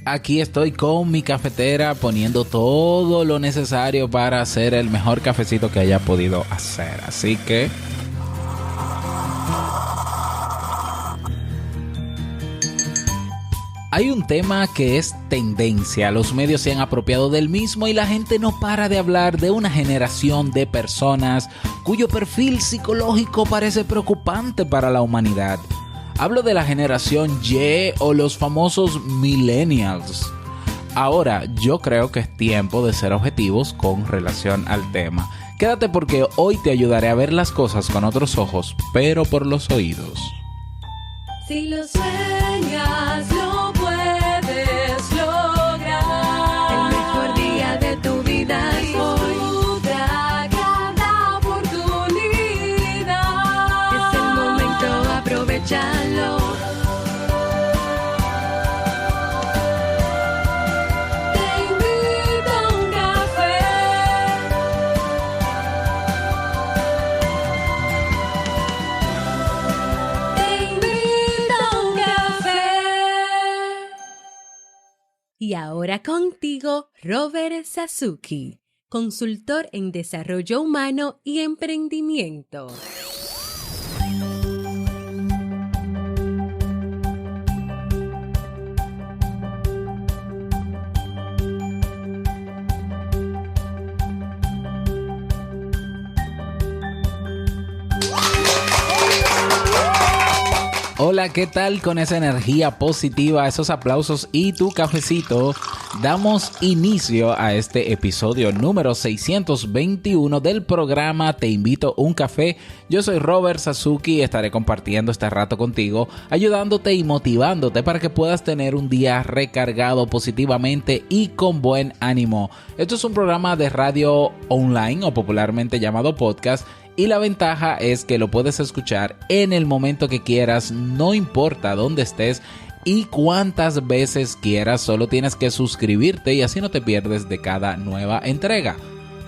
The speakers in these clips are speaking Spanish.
Aquí estoy con mi cafetera poniendo todo lo necesario para hacer el mejor cafecito que haya podido hacer. Así que hay un tema que es tendencia, los medios se han apropiado del mismo y la gente no para de hablar de una generación de personas cuyo perfil psicológico parece preocupante para la humanidad. Hablo de la generación Y o los famosos millennials. Ahora, yo creo que es tiempo de ser objetivos con relación al tema. Quédate porque hoy te ayudaré a ver las cosas con otros ojos, pero por los oídos. Si lo sueñas, lo puedes lograr. El mejor día de tu vida es hoy. Disfruta cada oportunidad. Es el momento, aprovechalo. Te invito a un café. Te invito a un café. Y ahora contigo, Robert Sasuki, consultor en desarrollo humano y emprendimiento. Hola, ¿qué tal? Con esa energía positiva, esos aplausos y tu cafecito, damos inicio a este episodio número 621 del programa Te Invito a un Café. Yo soy Robert Sasuki y estaré compartiendo este rato contigo, ayudándote y motivándote para que puedas tener un día recargado positivamente y con buen ánimo. Esto es un programa de radio online o popularmente llamado podcast. Y la ventaja es que lo puedes escuchar en el momento que quieras, no importa dónde estés y cuántas veces quieras, solo tienes que suscribirte y así no te pierdes de cada nueva entrega.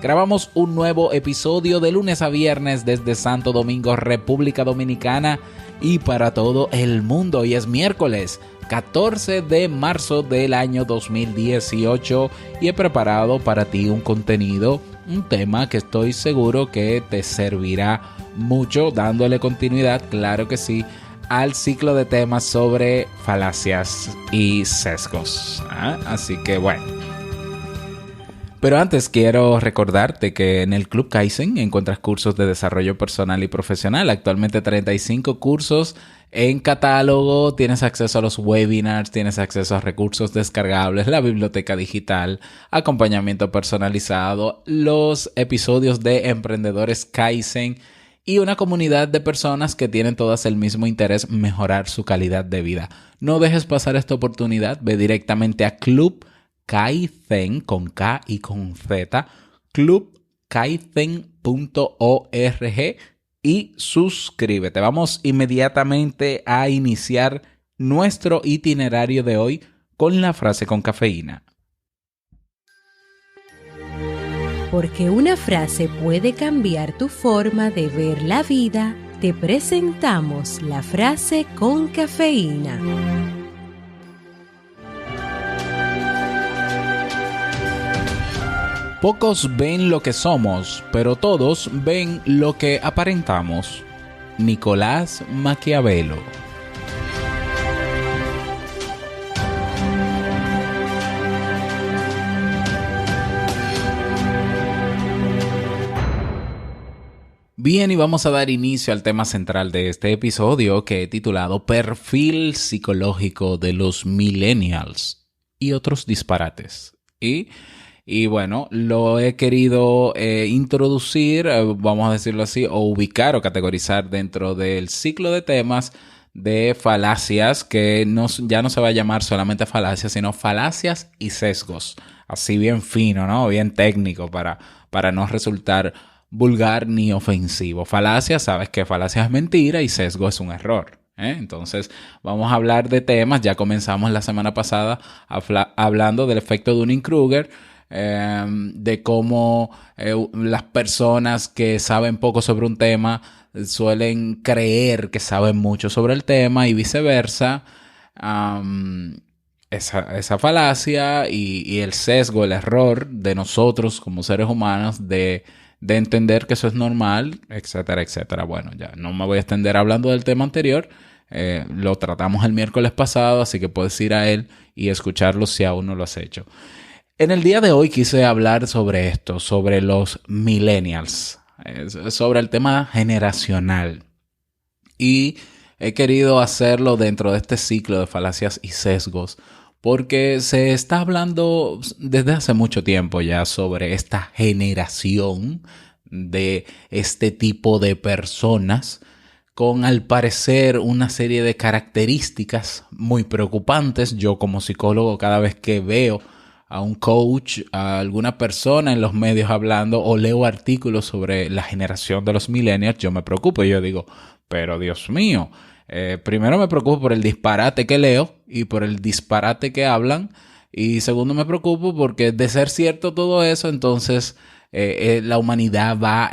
Grabamos un nuevo episodio de lunes a viernes desde Santo Domingo, República Dominicana y para todo el mundo. Y es miércoles 14 de marzo del año 2018 y he preparado para ti un contenido, un tema que estoy seguro que te servirá mucho, dándole continuidad, claro que sí, al ciclo de temas sobre falacias y sesgos. Así que bueno. Pero antes quiero recordarte que en el Club Kaizen encuentras cursos de desarrollo personal y profesional. Actualmente 35 cursos en catálogo. Tienes acceso a los webinars, tienes acceso a recursos descargables, la biblioteca digital, acompañamiento personalizado, los episodios de Emprendedores Kaizen y una comunidad de personas que tienen todas el mismo interés, mejorar su calidad de vida. No dejes pasar esta oportunidad. Ve directamente a Club Kaizen, con K y con Z, clubkaizen.org y suscríbete. Vamos inmediatamente a iniciar nuestro itinerario de hoy con la frase con cafeína. Porque una frase puede cambiar tu forma de ver la vida, te presentamos la frase con cafeína. Pocos ven lo que somos, pero todos ven lo que aparentamos. Nicolás Maquiavelo. Bien, y vamos a dar inicio al tema central de este episodio que he titulado Perfil psicológico de los millennials y otros disparates. Y bueno, lo he querido introducir, vamos a decirlo así, o ubicar o categorizar dentro del ciclo de temas de falacias, que ya no se va a llamar solamente falacias, sino falacias y sesgos. Así bien fino, ¿no? Bien técnico para no resultar vulgar ni ofensivo. Falacia, sabes que falacia es mentira y sesgo es un error. Entonces vamos a hablar de temas. Ya comenzamos la semana pasada hablando del efecto Dunning-Kruger, de cómo las personas que saben poco sobre un tema suelen creer que saben mucho sobre el tema y viceversa. esa falacia y el sesgo, el error de nosotros como seres humanos de entender que eso es normal, etcétera, etcétera. Bueno, ya no me voy a extender hablando del tema anterior. Lo tratamos el miércoles pasado, así que puedes ir a él y escucharlo si aún no lo has hecho. En el día de hoy quise hablar sobre esto, sobre los millennials, sobre el tema generacional. Y he querido hacerlo dentro de este ciclo de falacias y sesgos, porque se está hablando desde hace mucho tiempo ya sobre esta generación de este tipo de personas con, al parecer, una serie de características muy preocupantes. Yo como psicólogo, cada vez que veo a un coach, a alguna persona en los medios hablando o leo artículos sobre la generación de los millennials, yo me preocupo y yo digo, pero Dios mío, primero me preocupo por el disparate que leo y por el disparate que hablan, y segundo me preocupo porque de ser cierto todo eso, entonces la humanidad va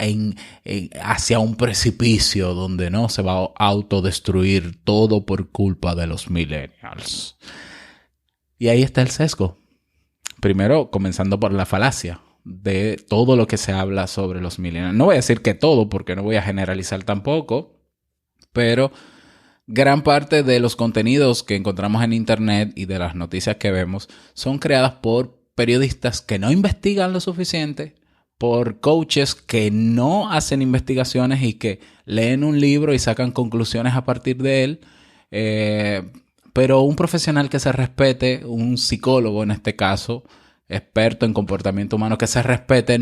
hacia un precipicio donde no se va a autodestruir todo por culpa de los millennials. Y ahí está el sesgo. Primero, comenzando por la falacia de todo lo que se habla sobre los millennials. No voy a decir que todo, porque no voy a generalizar tampoco, pero gran parte de los contenidos que encontramos en internet y de las noticias que vemos son creadas por periodistas que no investigan lo suficiente, por coaches que no hacen investigaciones y que leen un libro y sacan conclusiones a partir de él. Pero un profesional que se respete, un psicólogo en este caso, experto en comportamiento humano, que se respete,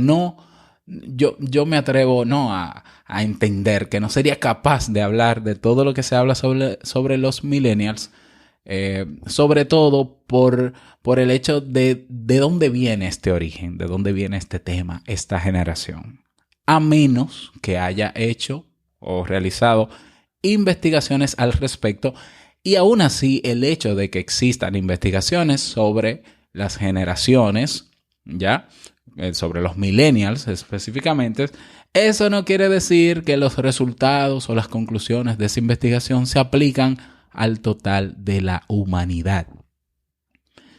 yo me atrevo a entender que no sería capaz de hablar de todo lo que se habla sobre los millennials, sobre todo por el hecho de dónde viene este origen, de dónde viene este tema, esta generación. A menos que haya hecho o realizado investigaciones al respecto. Y aún así, el hecho de que existan investigaciones sobre las generaciones, ¿ya? Sobre los millennials específicamente, eso no quiere decir que los resultados o las conclusiones de esa investigación se aplican al total de la humanidad.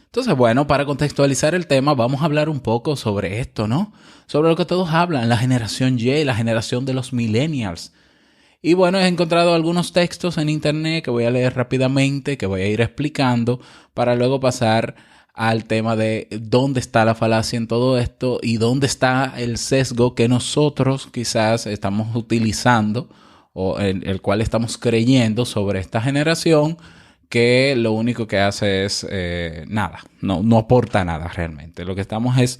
Entonces, bueno, para contextualizar el tema, vamos a hablar un poco sobre esto, ¿no? Sobre lo que todos hablan, la generación Y, la generación de los millennials. Y bueno, he encontrado algunos textos en internet que voy a leer rápidamente, que voy a ir explicando para luego pasar al tema de dónde está la falacia en todo esto y dónde está el sesgo que nosotros quizás estamos utilizando o el cual estamos creyendo sobre esta generación, que lo único que hace es nada, no aporta nada realmente. Lo que estamos es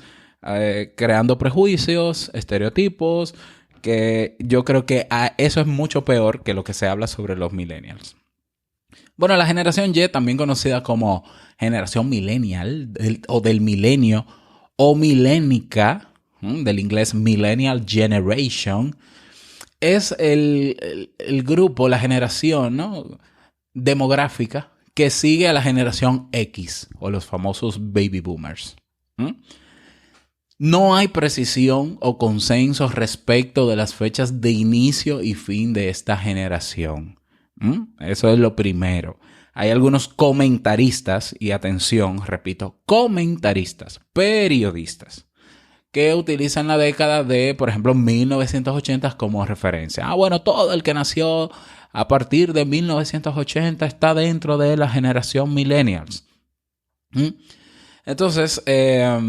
creando prejuicios, estereotipos, que yo creo que eso es mucho peor que lo que se habla sobre los millennials. Bueno, la generación Y, también conocida como generación millennial o del milenio o milénica, del inglés Millennial Generation, es el grupo, la generación, ¿no?, demográfica que sigue a la generación X o los famosos baby boomers. No hay precisión o consenso respecto de las fechas de inicio y fin de esta generación. Eso es lo primero. Hay algunos comentaristas, y atención, repito, comentaristas, periodistas, que utilizan la década de, por ejemplo, 1980 como referencia. Bueno, todo el que nació a partir de 1980 está dentro de la generación millennials. Entonces, es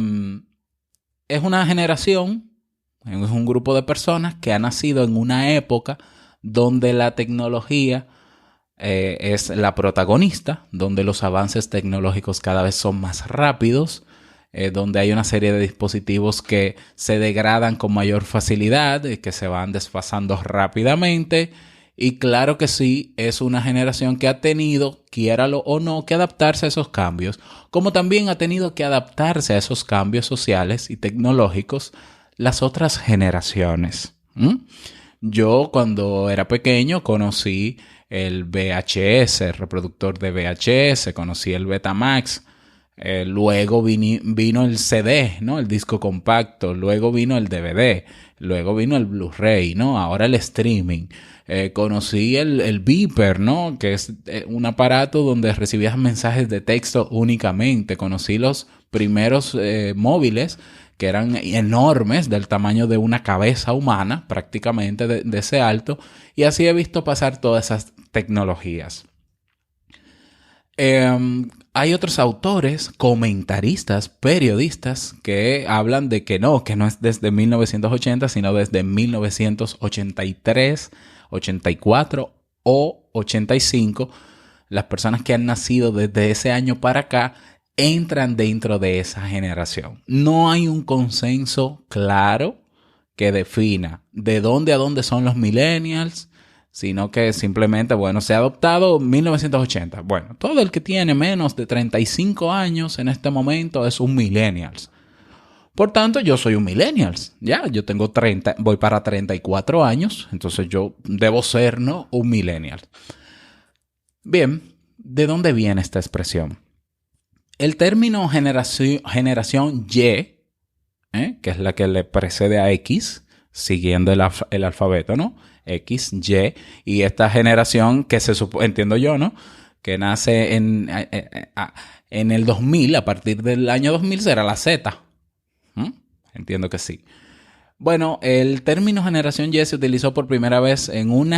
una generación, es un grupo de personas que ha nacido en una época donde la tecnología es la protagonista, donde los avances tecnológicos cada vez son más rápidos, donde hay una serie de dispositivos que se degradan con mayor facilidad y que se van desfasando rápidamente. Y claro que sí, es una generación que ha tenido, quiéralo o no, que adaptarse a esos cambios, como también ha tenido que adaptarse a esos cambios sociales y tecnológicos las otras generaciones. Yo cuando era pequeño conocí el VHS, el reproductor de VHS, conocí el Betamax, luego vino el CD, ¿no?, el disco compacto, luego vino el DVD, luego vino el Blu-ray, ¿no?, ahora el streaming. Conocí el beeper, ¿no? Que es un aparato donde recibías mensajes de texto únicamente. Conocí los primeros móviles que eran enormes, del tamaño de una cabeza humana, prácticamente de ese alto. Y así he visto pasar todas esas tecnologías. Hay otros autores, comentaristas, periodistas que hablan de que no es desde 1980, sino desde 1983, 84 o 85. Las personas que han nacido desde ese año para acá entran dentro de esa generación. No hay un consenso claro que defina de dónde a dónde son los millennials, sino que simplemente, se ha adoptado 1980. Bueno, todo el que tiene menos de 35 años en este momento es un millennials. Por tanto, yo soy un millennials. Ya, yo tengo 30, voy para 34 años, entonces yo debo ser, ¿no?, un millennial. Bien, ¿de dónde viene esta expresión? El término generación Y, que es la que le precede a X, siguiendo el alfabeto, ¿no? X, Y, y esta generación que entiendo yo, ¿no?, que nace en el 2000, a partir del año 2000 será la Z. Entiendo que sí. Bueno, el término generación Y se utilizó por primera vez en un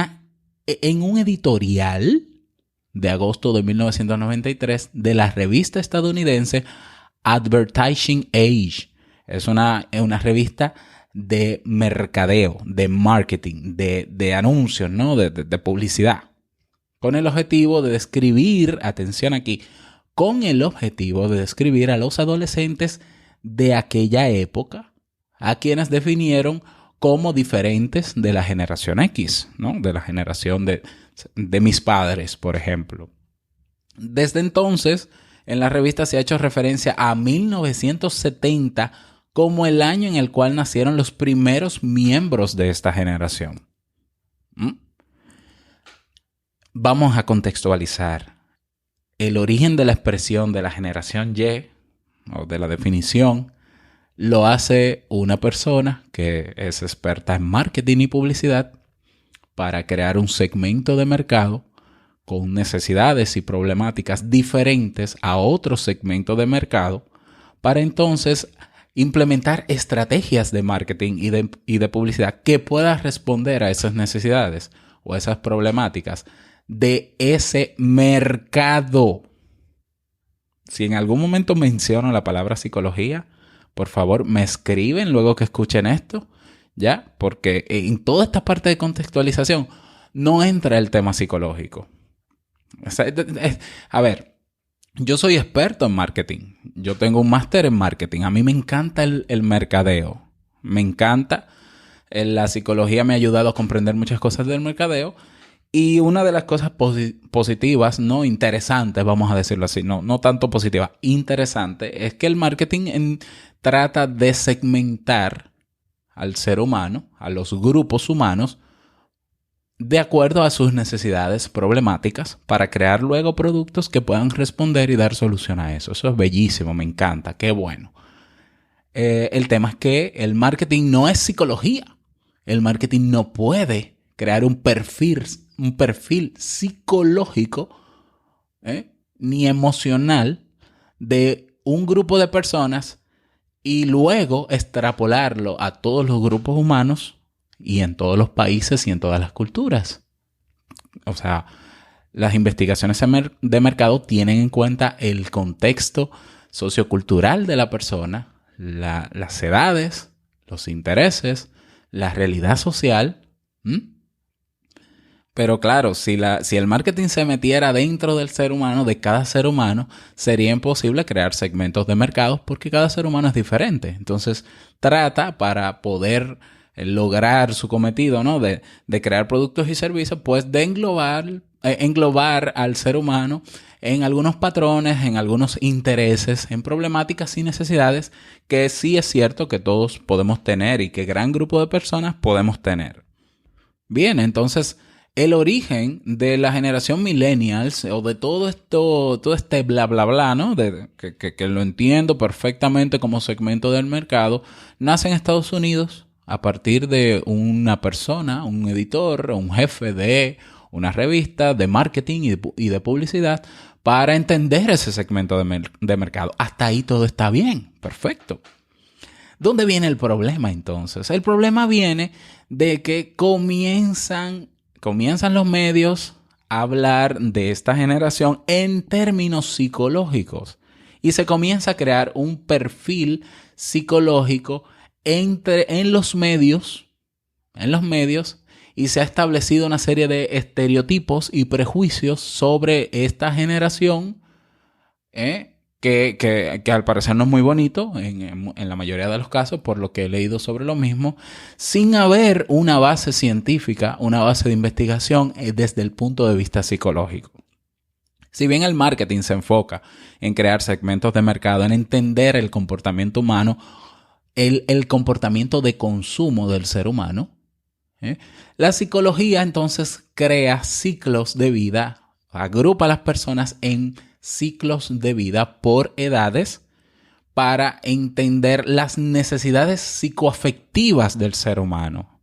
editorial de agosto de 1993 de la revista estadounidense Advertising Age. Es una revista de mercadeo, de marketing, de anuncios, ¿no?, de publicidad, con el objetivo de describir, atención aquí, con el objetivo de describir a los adolescentes de aquella época, a quienes definieron como diferentes de la generación X, ¿no?, de la generación de mis padres, por ejemplo. Desde entonces, en la revista se ha hecho referencia a 1970 como el año en el cual nacieron los primeros miembros de esta generación. Vamos a contextualizar. El origen de la expresión de la generación Y, o de la definición, lo hace una persona que es experta en marketing y publicidad para crear un segmento de mercado con necesidades y problemáticas diferentes a otro segmento de mercado, para entonces implementar estrategias de marketing y de publicidad que puedan responder a esas necesidades o esas problemáticas de ese mercado. Si en algún momento menciono la palabra psicología, por favor me escriben luego que escuchen esto, ¿ya? Porque en toda esta parte de contextualización no entra el tema psicológico. A ver, yo soy experto en marketing. Yo tengo un máster en marketing. A mí me encanta el mercadeo. Me encanta. La psicología me ha ayudado a comprender muchas cosas del mercadeo. Y una de las cosas positivas, no interesantes, vamos a decirlo así, no tanto positiva, interesante, es que el marketing trata de segmentar al ser humano, a los grupos humanos, de acuerdo a sus necesidades problemáticas para crear luego productos que puedan responder y dar solución a eso. Eso es bellísimo, me encanta, qué bueno. El tema es que el marketing no es psicología. El marketing no puede crear un perfil psicológico ni emocional de un grupo de personas y luego extrapolarlo a todos los grupos humanos y en todos los países y en todas las culturas. O sea, las investigaciones de mercado tienen en cuenta el contexto sociocultural de la persona, las edades, los intereses, la realidad social. Pero claro, si el marketing se metiera dentro del ser humano, de cada ser humano, sería imposible crear segmentos de mercados porque cada ser humano es diferente. Entonces, trata para poder lograr su cometido, ¿no?, de crear productos y servicios, pues de englobar al ser humano en algunos patrones, en algunos intereses, en problemáticas y necesidades que sí es cierto que todos podemos tener y que gran grupo de personas podemos tener. Bien, entonces el origen de la generación millennials o de todo este bla bla bla, ¿no?, que lo entiendo perfectamente como segmento del mercado, nace en Estados Unidos a partir de una persona, un editor, un jefe de una revista de marketing y de publicidad para entender ese segmento de mercado. Hasta ahí todo está bien, perfecto. ¿Dónde viene el problema entonces? El problema viene de que comienzan los medios a hablar de esta generación en términos psicológicos y se comienza a crear un perfil psicológico en los medios y se ha establecido una serie de estereotipos y prejuicios sobre esta generación que al parecer no es muy bonito en la mayoría de los casos, por lo que he leído sobre lo mismo, sin haber una base científica, una base de investigación desde el punto de vista psicológico. Si bien el marketing se enfoca en crear segmentos de mercado, en entender el comportamiento humano, el comportamiento de consumo del ser humano, la psicología entonces crea ciclos de vida, agrupa a las personas en ciclos de vida por edades para entender las necesidades psicoafectivas del ser humano.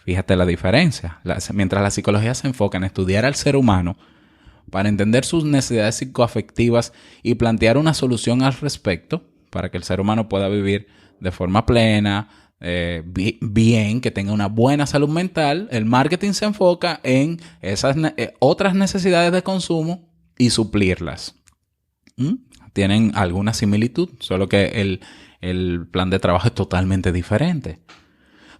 Fíjate la diferencia. Mientras la psicología se enfoca en estudiar al ser humano para entender sus necesidades psicoafectivas y plantear una solución al respecto para que el ser humano pueda vivir de forma plena, bien, que tenga una buena salud mental, el marketing se enfoca en esas otras necesidades de consumo y suplirlas. Tienen alguna similitud, solo que el plan de trabajo es totalmente diferente.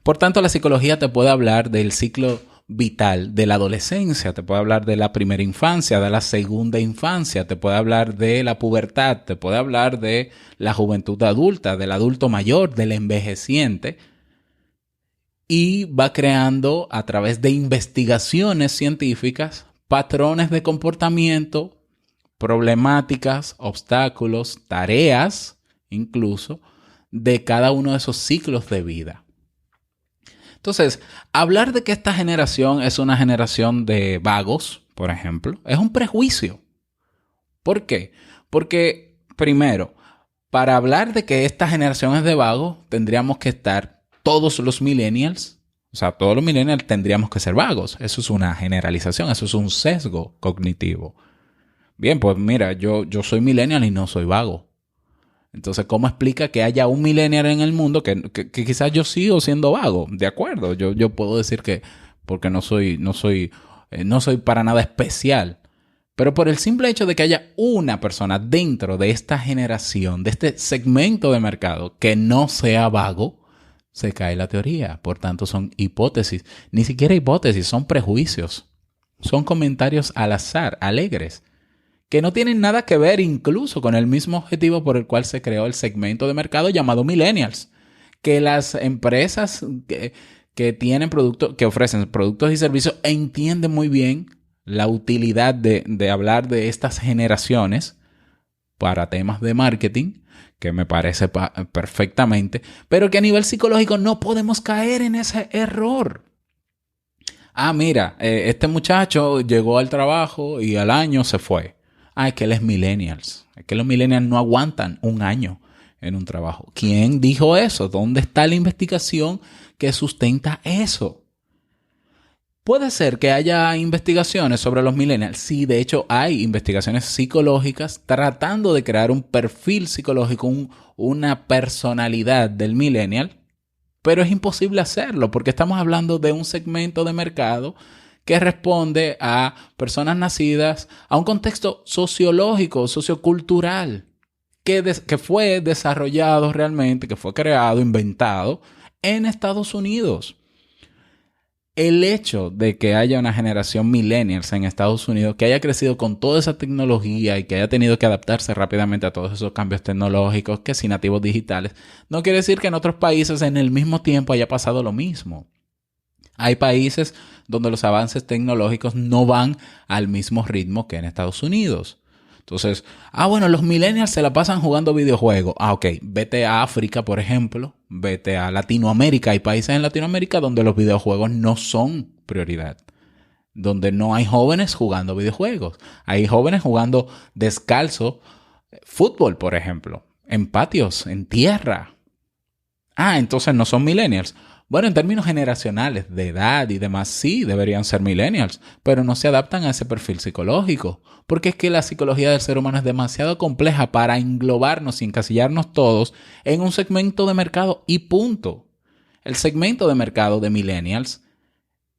Por tanto, la psicología te puede hablar del ciclo vital de la adolescencia, te puede hablar de la primera infancia, de la segunda infancia, te puede hablar de la pubertad, te puede hablar de la juventud adulta, del adulto mayor, del envejeciente, y va creando a través de investigaciones científicas patrones de comportamiento, problemáticas, obstáculos, tareas, incluso, de cada uno de esos ciclos de vida. Entonces, hablar de que esta generación es una generación de vagos, por ejemplo, es un prejuicio. ¿Por qué? Porque, primero, para hablar de que esta generación es de vagos, tendríamos que estar todos los millennials, o sea, todos los millennials tendríamos que ser vagos. Eso es una generalización, eso es un sesgo cognitivo. Bien, pues mira, yo soy millennial y no soy vago. Entonces, ¿cómo explica que haya un millennial en el mundo que quizás yo sigo siendo vago? De acuerdo, yo puedo decir que porque no soy para nada especial. Pero por el simple hecho de que haya una persona dentro de esta generación, de este segmento de mercado que no sea vago, se cae la teoría. Por tanto, son hipótesis. Ni siquiera hipótesis, son prejuicios. Son comentarios al azar, alegres, que no tienen nada que ver incluso con el mismo objetivo por el cual se creó el segmento de mercado llamado millennials. Que las empresas que tienen productos, que ofrecen productos y servicios entienden muy bien la utilidad de hablar de estas generaciones para temas de marketing, que me parece perfectamente, pero que a nivel psicológico no podemos caer en ese error. Mira, este muchacho llegó al trabajo y al año se fue. Es que él es millennials. Es que los millennials no aguantan un año en un trabajo. ¿Quién dijo eso? ¿Dónde está la investigación que sustenta eso? Puede ser que haya investigaciones sobre los millennials. Sí, de hecho hay investigaciones psicológicas tratando de crear un perfil psicológico, una personalidad del millennial, pero es imposible hacerlo porque estamos hablando de un segmento de mercado que responde a personas nacidas a un contexto sociológico, sociocultural, que fue desarrollado realmente, que fue creado, inventado en Estados Unidos. El hecho de que haya una generación millennials en Estados Unidos, que haya crecido con toda esa tecnología y que haya tenido que adaptarse rápidamente a todos esos cambios tecnológicos, que si nativos digitales, no quiere decir que en otros países en el mismo tiempo haya pasado lo mismo. Hay países donde los avances tecnológicos no van al mismo ritmo que en Estados Unidos. Entonces, bueno, los millennials se la pasan jugando videojuegos. Ok, vete a África, por ejemplo, vete a Latinoamérica. Hay países en Latinoamérica donde los videojuegos no son prioridad, donde no hay jóvenes jugando videojuegos. Hay jóvenes jugando descalzo, fútbol, por ejemplo, en patios, en tierra. Entonces no son millennials. Bueno, en términos generacionales, de edad y demás, sí deberían ser millennials, pero no se adaptan a ese perfil psicológico, porque es que la psicología del ser humano es demasiado compleja para englobarnos y encasillarnos todos en un segmento de mercado y punto. El segmento de mercado de millennials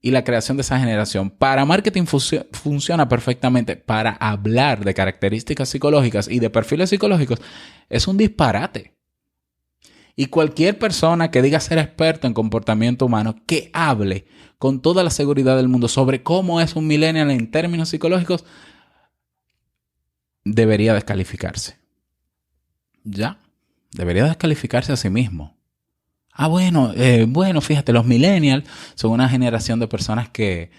y la creación de esa generación para marketing funciona perfectamente. Para hablar de características psicológicas y de perfiles psicológicos es un disparate. Y cualquier persona que diga ser experto en comportamiento humano, que hable con toda la seguridad del mundo sobre cómo es un millennial en términos psicológicos, debería descalificarse. ¿Ya? Debería descalificarse a sí mismo. Bueno, fíjate, los millennials son una generación de personas que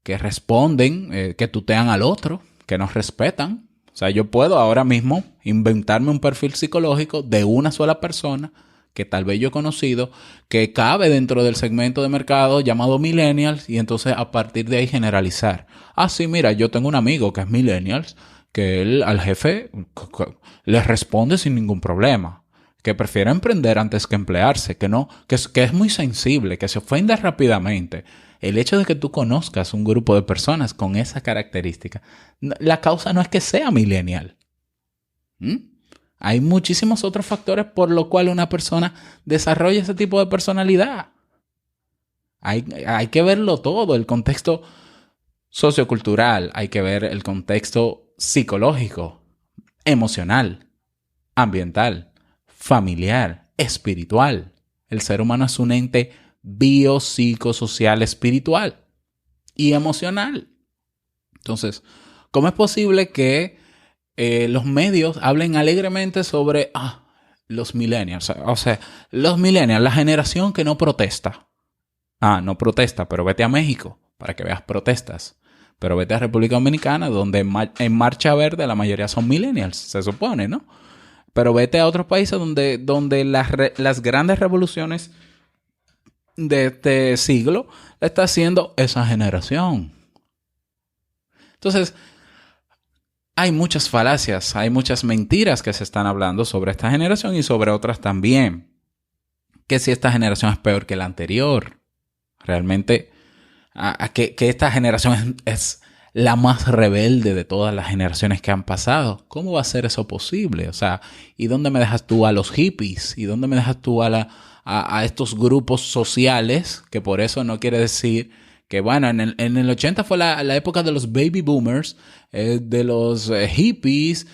responden, que tutean al otro, que nos respetan. O sea, yo puedo ahora mismo inventarme un perfil psicológico de una sola persona que tal vez yo he conocido, que cabe dentro del segmento de mercado llamado millennials, y entonces a partir de ahí generalizar. Sí, mira, yo tengo un amigo que es millennials, que él al jefe le responde sin ningún problema, que prefiere emprender antes que emplearse, que es muy sensible, que se ofende rápidamente. El hecho de que tú conozcas un grupo de personas con esa característica, la causa no es que sea millennial. Hay muchísimos otros factores por los cuales una persona desarrolla ese tipo de personalidad. Hay que verlo todo, el contexto sociocultural, hay que ver el contexto psicológico, emocional, ambiental, familiar, espiritual. El ser humano es un ente biopsicosocial, espiritual y emocional. Entonces, ¿cómo es posible que los medios hablen alegremente sobre los millennials? O sea, los millennials, la generación que no protesta. No protesta, pero vete a México para que veas protestas. Pero vete a República Dominicana, donde en Marcha Verde la mayoría son millennials, se supone, ¿no? Pero vete a otros países donde las grandes revoluciones de este siglo la está haciendo esa generación. Entonces, hay muchas falacias, hay muchas mentiras que se están hablando sobre esta generación y sobre otras también. Que si esta generación es peor que la anterior. Realmente, que esta generación es la más rebelde de todas las generaciones que han pasado. ¿Cómo va a ser eso posible? O sea, ¿y dónde me dejas tú a los hippies? ¿Y dónde me dejas tú a estos grupos sociales? Que por eso no quiere decir que, bueno, en el 80 fue la época de los baby boomers, de los hippies,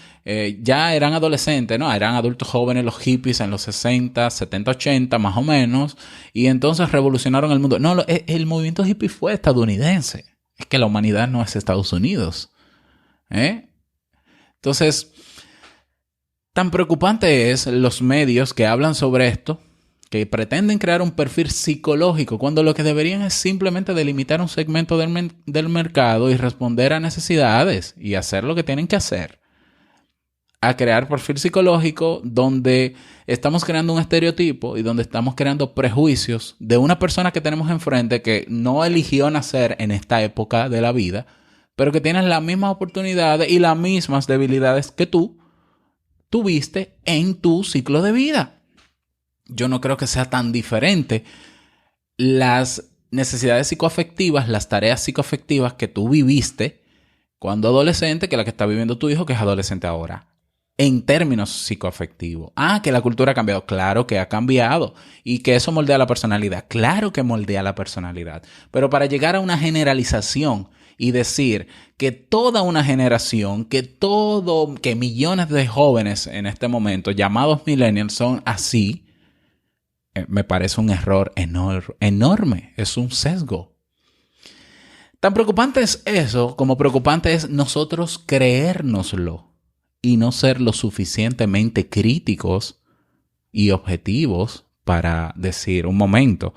ya eran adolescentes, ¿no? Eran adultos jóvenes los hippies en los 60, 70, 80 más o menos, y entonces revolucionaron el mundo. No, el movimiento hippie fue estadounidense. Es que la humanidad no es Estados Unidos. Entonces, tan preocupante es los medios que hablan sobre esto, que pretenden crear un perfil psicológico, cuando lo que deberían es simplemente delimitar un segmento del mercado y responder a necesidades y hacer lo que tienen que hacer. A crear perfil psicológico donde estamos creando un estereotipo y donde estamos creando prejuicios de una persona que tenemos enfrente que no eligió nacer en esta época de la vida, pero que tiene las mismas oportunidades y las mismas debilidades que tú tuviste en tu ciclo de vida. Yo no creo que sea tan diferente las necesidades psicoafectivas, las tareas psicoafectivas que tú viviste cuando adolescente que la que está viviendo tu hijo que es adolescente ahora. En términos psicoafectivos. Que la cultura ha cambiado. Claro que ha cambiado. Y que eso moldea la personalidad. Claro que moldea la personalidad. Pero para llegar a una generalización y decir que toda una generación, que millones de jóvenes en este momento, llamados millennials, son así, me parece un error enorme. Es un sesgo. Tan preocupante es eso como preocupante es nosotros creérnoslo y no ser lo suficientemente críticos y objetivos para decir, un momento,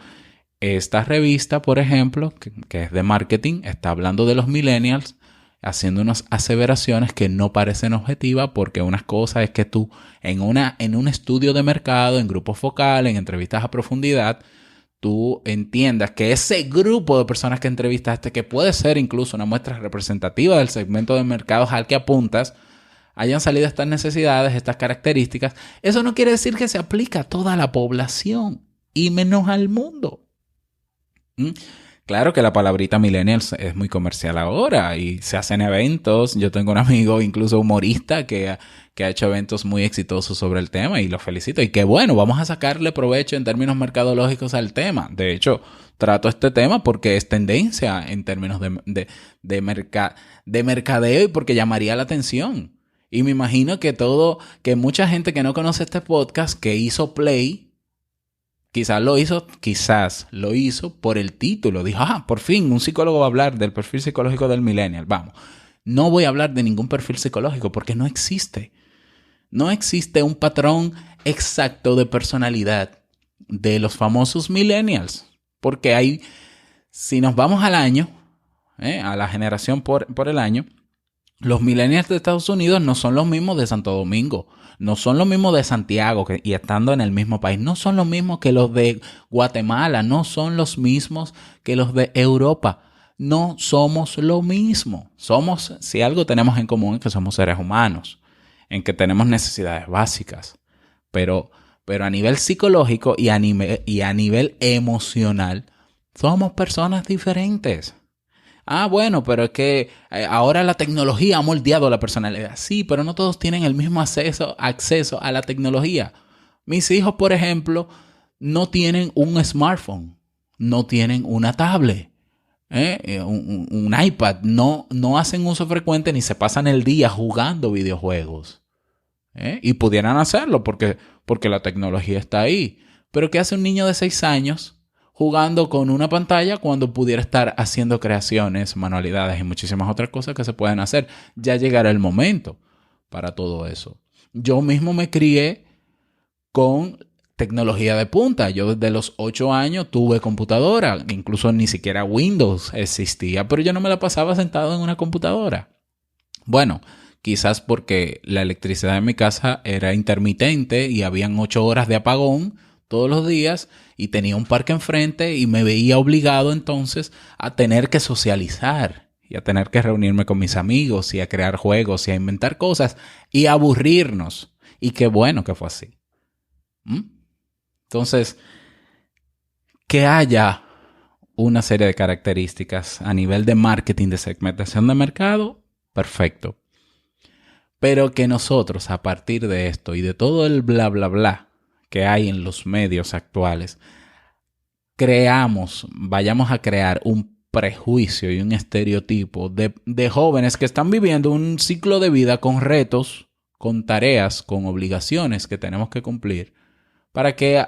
esta revista, por ejemplo, que es de marketing, está hablando de los millennials, haciendo unas aseveraciones que no parecen objetivas, porque una cosa es que tú en un estudio de mercado, en grupos focales, en entrevistas a profundidad, tú entiendas que ese grupo de personas que entrevistaste, que puede ser incluso una muestra representativa del segmento de mercados al que apuntas, hayan salido estas necesidades, estas características, eso no quiere decir que se aplica a toda la población y menos al mundo. Claro que la palabrita millennials es muy comercial ahora y se hacen eventos. Yo tengo un amigo, incluso humorista, que ha hecho eventos muy exitosos sobre el tema y lo felicito. Y qué bueno, vamos a sacarle provecho en términos mercadológicos al tema. De hecho, trato este tema porque es tendencia en términos de mercadeo y porque llamaría la atención. Y me imagino que mucha gente que no conoce este podcast, que hizo play, quizás lo hizo por el título. Dijo, por fin un psicólogo va a hablar del perfil psicológico del millennial. Vamos, no voy a hablar de ningún perfil psicológico porque no existe. No existe un patrón exacto de personalidad de los famosos millennials. Porque si nos vamos al año, a la generación por el año, los millennials de Estados Unidos no son los mismos de Santo Domingo. No son los mismos de Santiago y estando en el mismo país. No son los mismos que los de Guatemala. No son los mismos que los de Europa. No somos lo mismo. Si algo tenemos en común es que somos seres humanos, en que tenemos necesidades básicas. Pero a nivel psicológico y a nivel emocional, somos personas diferentes. Bueno, pero es que ahora la tecnología ha moldeado la personalidad. Sí, pero no todos tienen el mismo acceso a la tecnología. Mis hijos, por ejemplo, no tienen un smartphone, no tienen una tablet, un iPad. No hacen uso frecuente ni se pasan el día jugando videojuegos. Y pudieran hacerlo porque la tecnología está ahí. Pero ¿qué hace un niño de 6 años jugando con una pantalla cuando pudiera estar haciendo creaciones, manualidades y muchísimas otras cosas que se pueden hacer? Ya llegará el momento para todo eso. Yo mismo me crié con tecnología de punta. Yo desde los 8 años tuve computadora. Incluso ni siquiera Windows existía, pero yo no me la pasaba sentado en una computadora. Bueno, quizás porque la electricidad en mi casa era intermitente y habían 8 horas de apagón todos los días y tenía un parque enfrente y me veía obligado entonces a tener que socializar y a tener que reunirme con mis amigos y a crear juegos y a inventar cosas y a aburrirnos. Y qué bueno que fue así. Entonces, que haya una serie de características a nivel de marketing, de segmentación de mercado, perfecto. Pero que nosotros, a partir de esto y de todo el bla, bla, bla que hay en los medios actuales, vayamos a crear un prejuicio y un estereotipo de jóvenes que están viviendo un ciclo de vida con retos, con tareas, con obligaciones que tenemos que cumplir, para que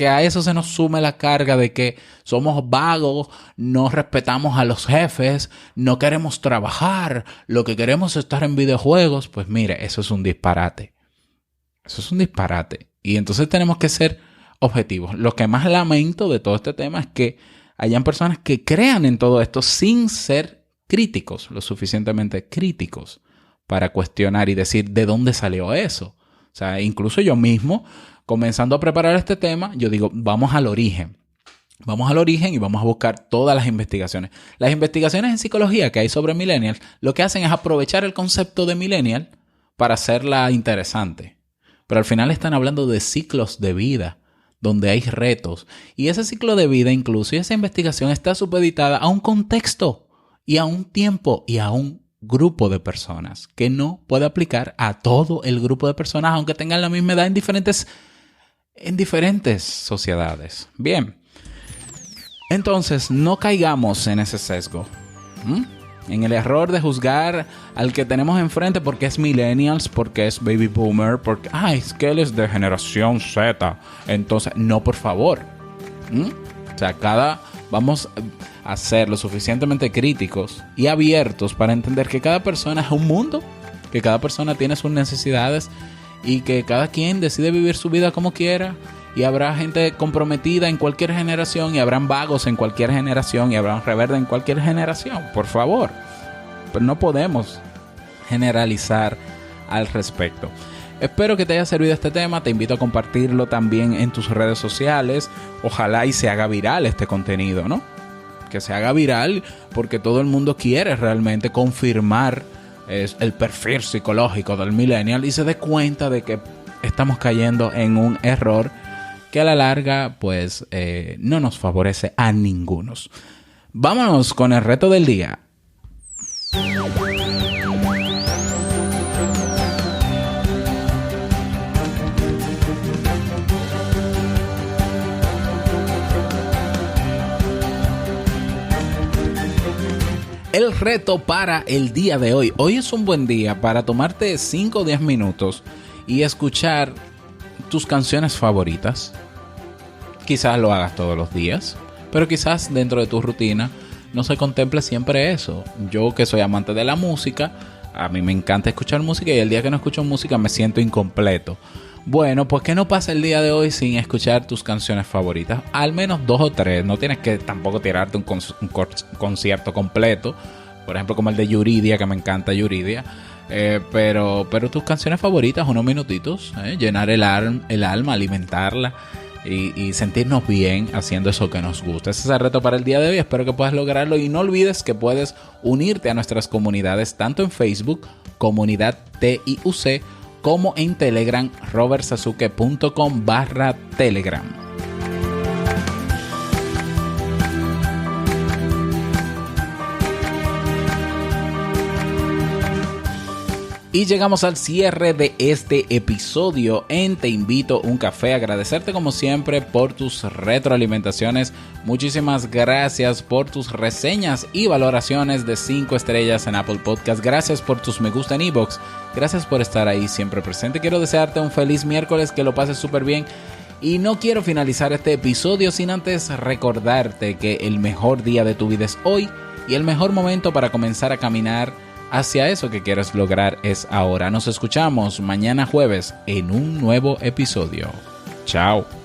a eso se nos sume la carga de que somos vagos, no respetamos a los jefes, no queremos trabajar, lo que queremos es estar en videojuegos. Pues mire, eso es un disparate. Eso es un disparate. Y entonces tenemos que ser objetivos. Lo que más lamento de todo este tema es que hayan personas que crean en todo esto sin ser críticos, lo suficientemente críticos para cuestionar y decir de dónde salió eso. O sea, incluso yo mismo, comenzando a preparar este tema, yo digo, vamos al origen. Vamos al origen y vamos a buscar todas las investigaciones. Las investigaciones en psicología que hay sobre millennials, lo que hacen es aprovechar el concepto de millennial para hacerla interesante. Pero al final están hablando de ciclos de vida, donde hay retos. Y ese ciclo de vida incluso, y esa investigación está supeditada a un contexto y a un tiempo y a un grupo de personas que no puede aplicar a todo el grupo de personas, aunque tengan la misma edad en diferentes sociedades. Bien. Entonces, no caigamos en ese sesgo. En el error de juzgar al que tenemos enfrente porque es millennials, porque es baby boomer, porque es que él es de generación Z. Entonces, no, por favor. O sea, vamos a ser lo suficientemente críticos y abiertos para entender que cada persona es un mundo, que cada persona tiene sus necesidades y que cada quien decide vivir su vida como quiera. Y habrá gente comprometida en cualquier generación y habrán vagos en cualquier generación y habrán rebeldes en cualquier generación. Por favor. Pero no podemos generalizar al respecto. Espero que te haya servido este tema. Te invito a compartirlo también en tus redes sociales. Ojalá y se haga viral este contenido, ¿no? Que se haga viral porque todo el mundo quiere realmente confirmar es el perfil psicológico del millennial y se dé cuenta de que estamos cayendo en un error que a la larga pues no nos favorece a ninguno. Vámonos con el reto del día. El reto para el día de hoy. Hoy es un buen día para tomarte 5 o 10 minutos y escuchar tus canciones favoritas. Quizás lo hagas todos los días, pero quizás dentro de tu rutina no se contemple siempre eso. Yo, que soy amante de la música, a mí me encanta escuchar música y el día que no escucho música me siento incompleto. Bueno, pues que no pasa el día de hoy sin escuchar tus canciones favoritas. Al menos 2 o 3. No tienes que tampoco tirarte un concierto completo. Por ejemplo, como el de Yuridia, que me encanta Yuridia. Pero tus canciones favoritas, unos minutitos. Llenar el alma, alimentarla. Y sentirnos bien haciendo eso que nos gusta. Ese es el reto para el día de hoy. Espero que puedas lograrlo. Y no olvides que puedes unirte a nuestras comunidades, tanto en Facebook, Comunidad TIUC, como en Telegram, robertsazuke.com/Telegram. Y llegamos al cierre de este episodio en Te Invito un Café. Agradecerte como siempre por tus retroalimentaciones. Muchísimas gracias por tus reseñas y valoraciones de 5 estrellas en Apple Podcast. Gracias por tus me gusta en iVoox. Gracias por estar ahí siempre presente. Quiero desearte un feliz miércoles, que lo pases súper bien. Y no quiero finalizar este episodio sin antes recordarte que el mejor día de tu vida es hoy y el mejor momento para comenzar a caminar hacia eso que quieres lograr es ahora. Nos escuchamos mañana jueves en un nuevo episodio. Chao.